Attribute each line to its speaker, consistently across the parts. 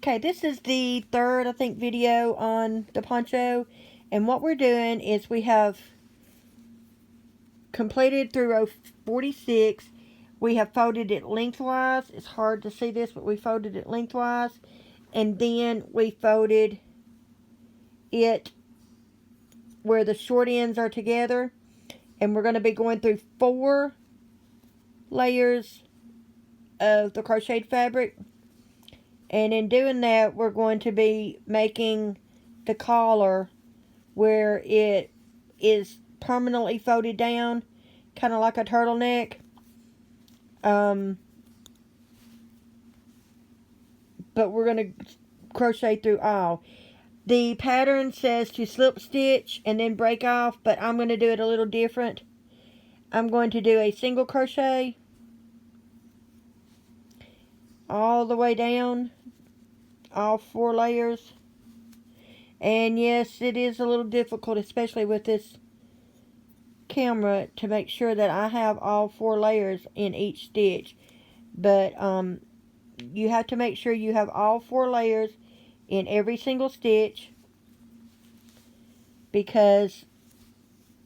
Speaker 1: Okay, this is the third, I think, video on the poncho. And what we're doing is we have completed through row 46. We have folded it lengthwise. It's hard to see this, but we folded it lengthwise. And then we folded it where the short ends are together. And we're going to be going through 4 layers of the crocheted fabric. And in doing that, we're going to be making the collar where it is permanently folded down, kind of like a turtleneck. But we're going to crochet through all. The pattern says to slip stitch and then break off, but I'm going to do it a little different. I'm going to do a single crochet all the way down, all 4 layers. And yes, it is a little difficult, especially with this camera, to make sure that I have all 4 layers in each stitch. But you have to make sure you have all 4 layers in every single stitch, because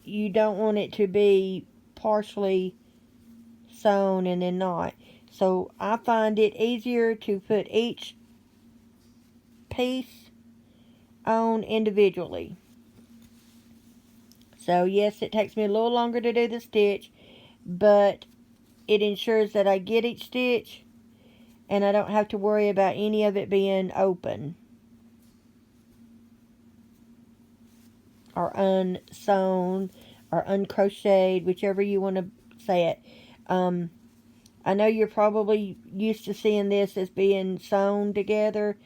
Speaker 1: you don't want it to be partially sewn and then not. So I find it easier to put each piece on individually. So yes, it takes me a little longer to do the stitch, but it ensures that I get each stitch and I don't have to worry about any of it being open or unsewn or uncrocheted, whichever you want to say it. I know you're probably used to seeing this as being sewn together,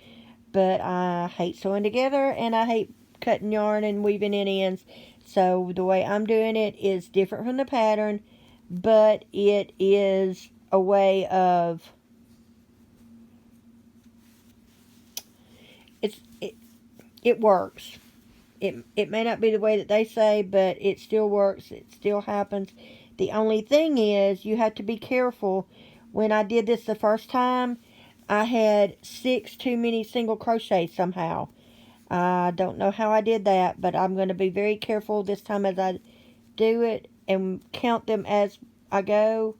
Speaker 1: but I hate sewing together and I hate cutting yarn and weaving in ends. So the way I'm doing it is different from the pattern, but it is a way of, it works. It may not be the way that they say, but it still works. It still happens. The only thing is, you have to be careful. When I did this the first time, I had 6 too many single crochets somehow. I don't know how I did that, but I'm going to be very careful this time as I do it and count them as I go.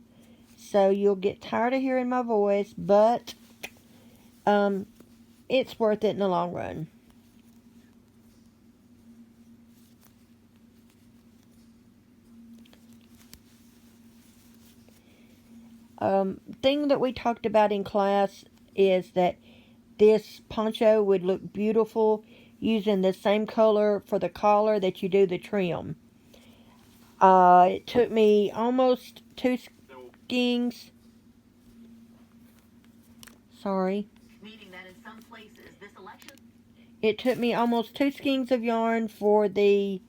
Speaker 1: So you'll get tired of hearing my voice, but it's worth it in the long run. Thing that we talked about in class is that this poncho would look beautiful using the same color for the collar that you do the trim. It took me almost 2 skeins. Sorry. Meaning that in some places, this election... It took me almost 2 skeins of yarn for the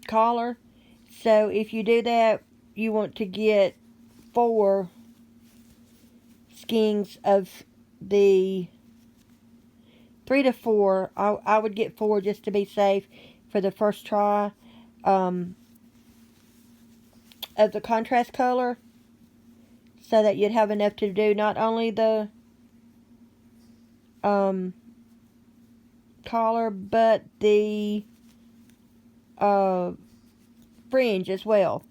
Speaker 1: collar. So if you do that, you want to get 4 skeins of the 3 to 4. I would get 4 just to be safe for the first try of the contrast color, so that you'd have enough to do not only the collar but the fringe as well.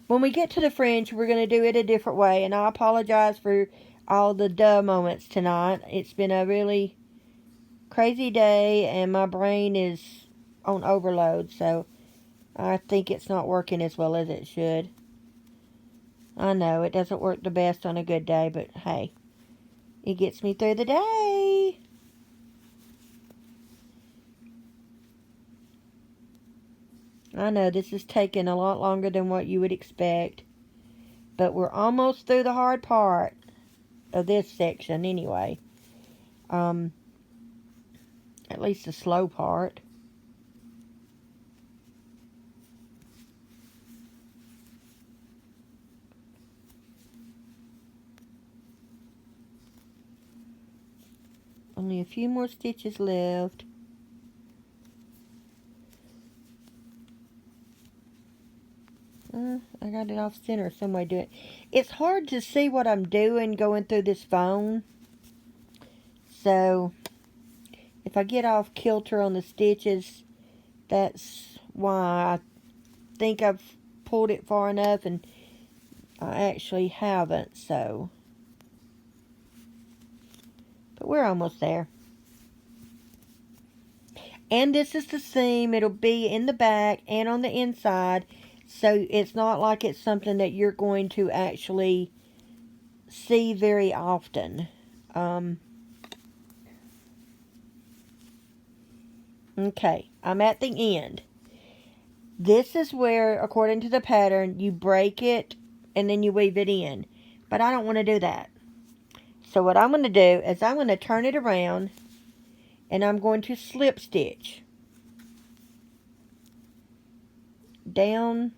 Speaker 1: When we get to the fringe, we're going to do it a different way, and I apologize for all the duh moments tonight. It's been a really crazy day, and my brain is on overload, so I think it's not working as well as it should. I know, it doesn't work the best on a good day, but hey, it gets me through the day. I know this is taking a lot longer than what you would expect, but we're almost through the hard part of this section anyway. At least the slow part. Only a few more stitches left. I got it off center some way to do it. It's hard to see what I'm doing going through this phone. So if I get off kilter on the stitches, that's why. I think I've pulled it far enough, and I actually haven't, so. But we're almost there. And this is the seam. It'll be in the back and on the inside, so it's not like it's something that you're going to actually see very often. Okay, I'm at the end. This is where, according to the pattern, you break it and then you weave it in. But I don't want to do that. So what I'm going to do is I'm going to turn it around and I'm going to slip stitch down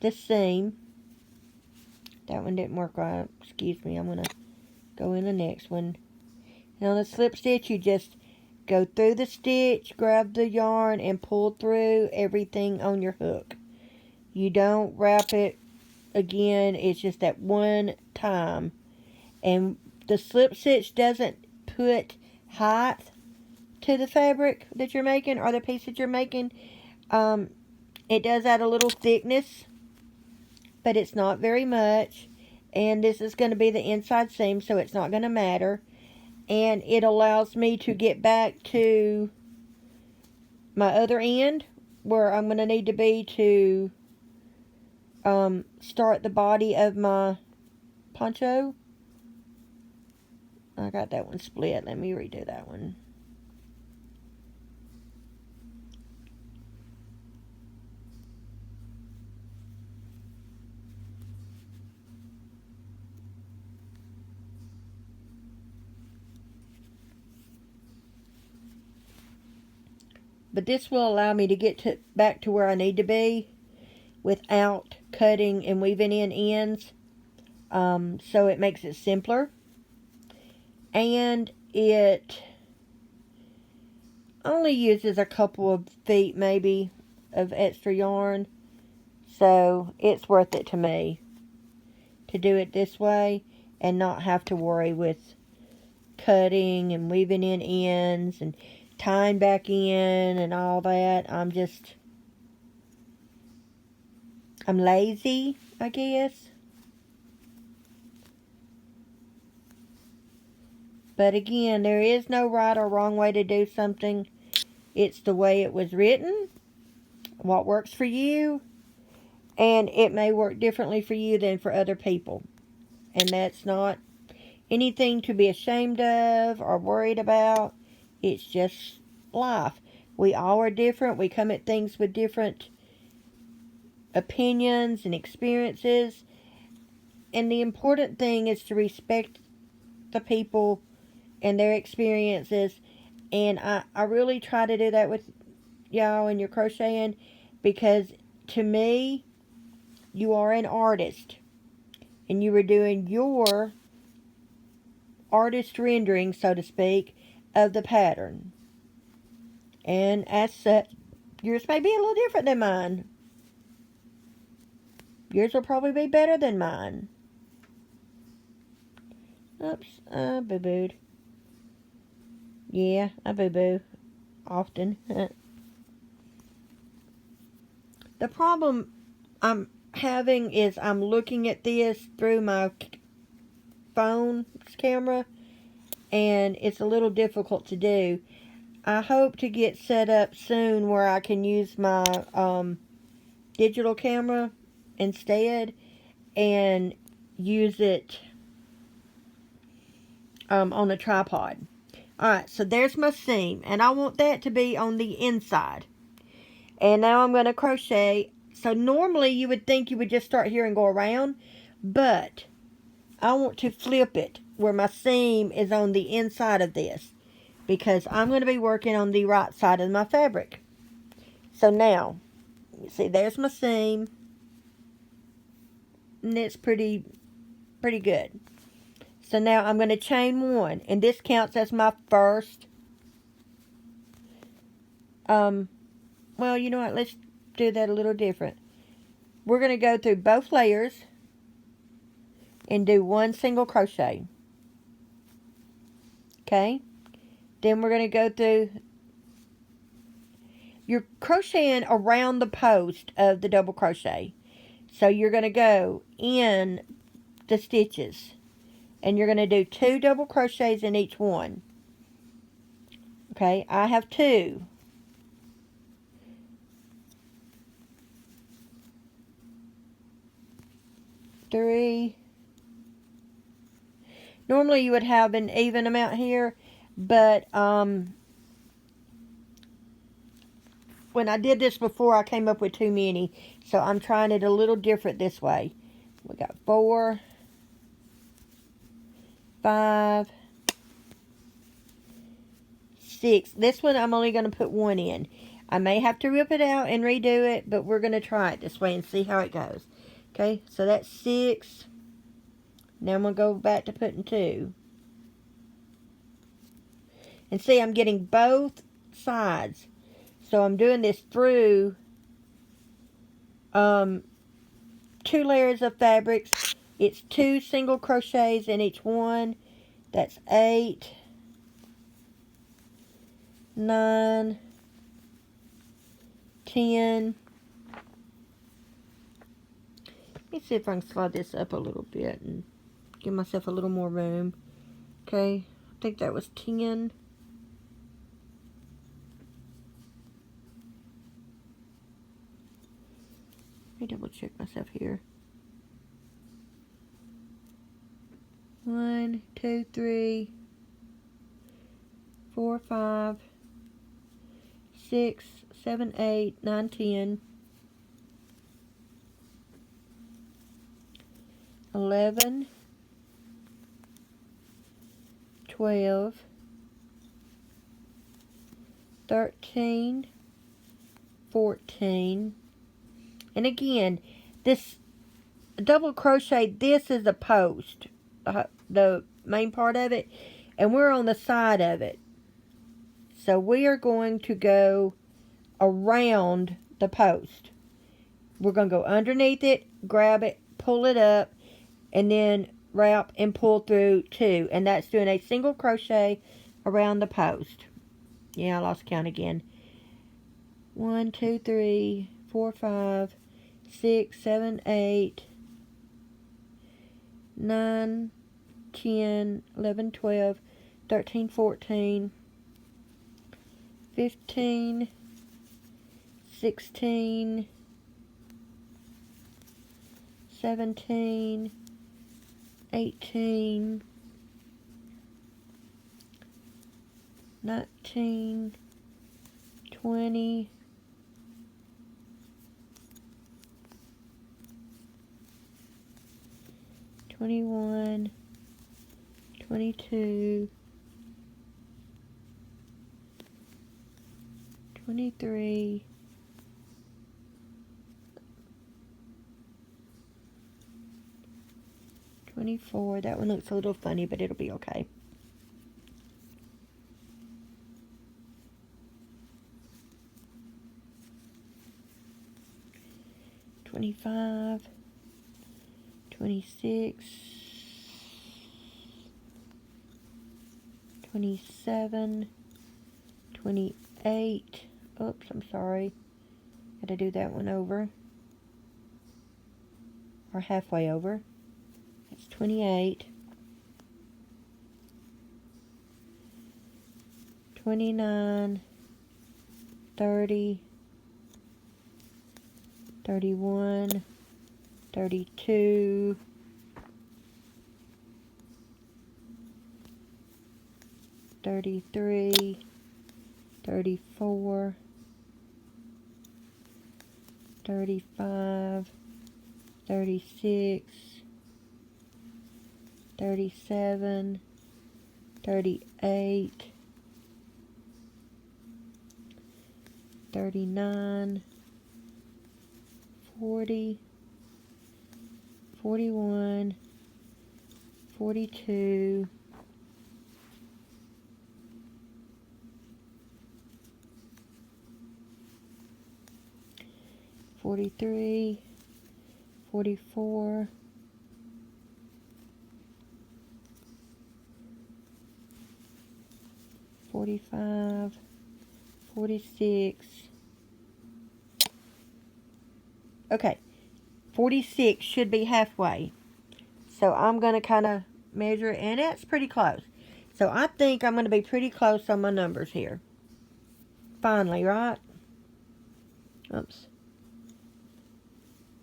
Speaker 1: the seam. That one didn't work right. Excuse me. I'm going to go in the next one. And on the slip stitch, you just go through the stitch, grab the yarn, and pull through everything on your hook. You don't wrap it again. It's just that one time. And the slip stitch doesn't put height to the fabric that you're making or the piece that you're making. It does add a little thickness, but it's not very much. And this is going to be the inside seam, so it's not going to matter. And it allows me to get back to my other end where I'm going to need to be to start the body of my poncho. I got that one split. Let me redo that one. But this will allow me to get back to where I need to be without cutting and weaving in ends. So it makes it simpler. And it only uses a couple of feet maybe of extra yarn. So it's worth it to me to do it this way and not have to worry with cutting and weaving in ends and tying back in and all that. I'm lazy, I guess. But again, there is no right or wrong way to do something. It's the way it was written, what works for you, and it may work differently for you than for other people. And that's not anything to be ashamed of or worried about. It's just life. We all are different. We come at things with different opinions and experiences. And the important thing is to respect the people and their experiences. And I really try to do that with y'all and your crocheting, because to me, you are an artist. And you are doing your artist rendering, so to speak, of the pattern. And as such, yours may be a little different than mine. Yours will probably be better than mine. Oops, I boo-booed. Yeah, I boo-boo often. The problem I'm having is I'm looking at this through my phone camera, and it's a little difficult to do. I hope to get set up soon where I can use my digital camera instead and use it on a tripod. Alright, so there's my seam, and I want that to be on the inside. And now I'm going to crochet. So normally you would think you would just start here and go around, but I want to flip it where my seam is on the inside of this, because I'm going to be working on the right side of my fabric. So now, you see, there's my seam, and it's pretty good. So now I'm going to chain one, and this counts as my first. Well, you know what? Let's do that a little different. We're going to go through both layers and do one single crochet. Okay, then we're going to go through, you're crocheting around the post of the double crochet. So you're going to go in the stitches, and you're going to do 2 double crochets in each one. Okay, I have 2. 3. Normally you would have an even amount here, but when I did this before, I came up with too many. So I'm trying it a little different this way. We got 4, 5, 6. This one I'm only going to put 1 in. I may have to rip it out and redo it, but we're going to try it this way and see how it goes. Okay, so that's 6. Now I'm going to go back to putting 2. And see, I'm getting both sides. So I'm doing this through 2 layers of fabrics. It's 2 single crochets in each one. That's 8, 9, 10. Let me see if I can slide this up a little bit and give myself a little more room. Okay, I think that was 10. Let me double check myself here. 1, 2, 3, 4, 5, 6, 7, 8, 9, 10, 11, 12, 13, 14. And again, this double crochet, this is a post, the main part of it, and we're on the side of it. So we are going to go around the post. We're going to go underneath it, grab it, pull it up, and then wrap and pull through 2. And that's doing a single crochet around the post. Yeah, I lost count again. 1, 2, 3, 4, 5, 6, 7, 8, 9, 10, 11, 12, 13, 14, 15, 16, 17, 18, 19, 20, 21, 22, 23, 24. That one looks a little funny, but it'll be okay. 25, 26, 27, 28. Oops, I'm sorry. Had to do that one over. Or halfway over. That's 28. 29, 30, 31, 32, 33, 34, 35, 36, 37, 38, 39, 40, 41, 42, 43, 44, 45, 45, 46. Okay, 46 should be halfway. So I'm going to kind of measure it, and it's pretty close. So I think I'm going to be pretty close on my numbers here. Finally, right? Oops.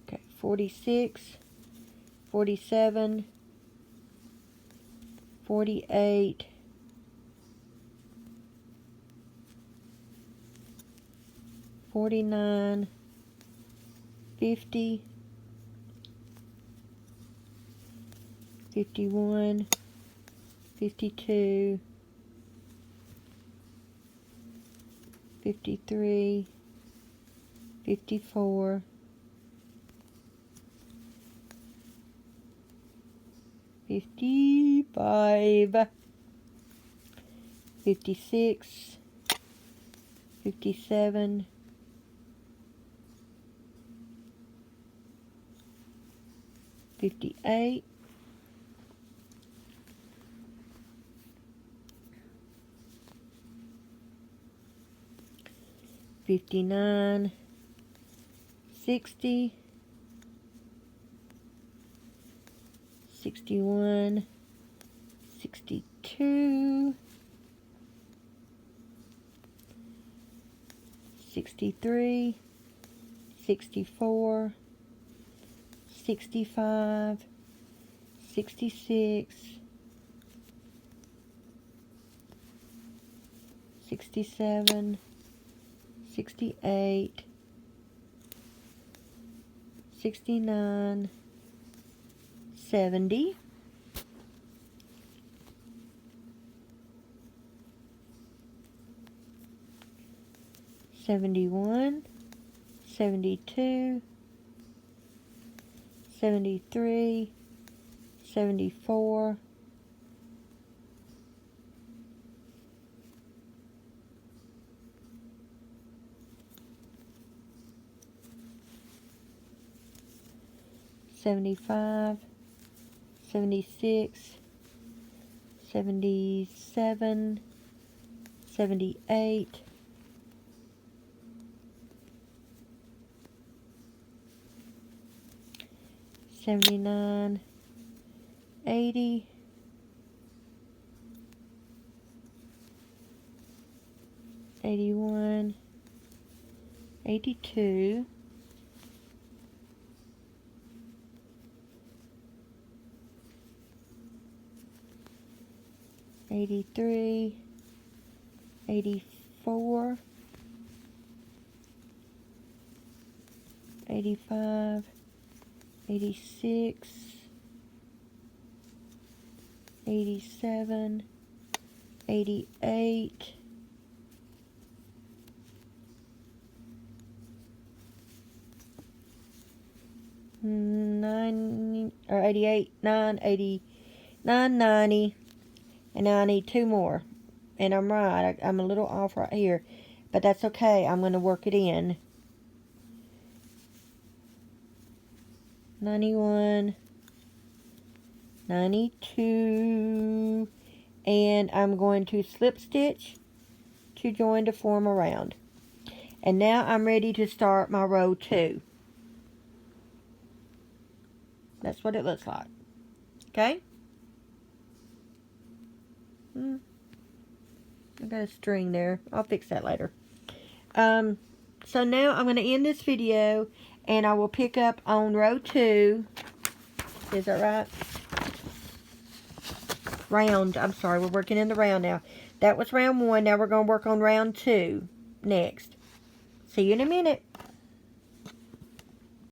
Speaker 1: Okay, 46, 47, 48, 49, 50, 51, 52, 53, 54, 55, 56, 57, 58, 59, 60, 61, 62, 63, 64, 65, 66, 67, 68, 69, 70, 71, 72, 73, 74, 75, 76, 77, 78, 79, 80, 81, 82, 83, 84, 85, 86, 87, 88, 88, 90, and now I need two more. And I'm right, I'm a little off right here, but that's okay. I'm going to work it in. 91, 92, and I'm going to slip stitch to join to form a round. And now I'm ready to start my row 2. That's what it looks like. Okay? I got a string there. I'll fix that later. So now I'm going to end this video, and I will pick up on row 2. Is that right? Round. I'm sorry. We're working in the round now. That was round 1. Now we're going to work on round 2 next. See you in a minute.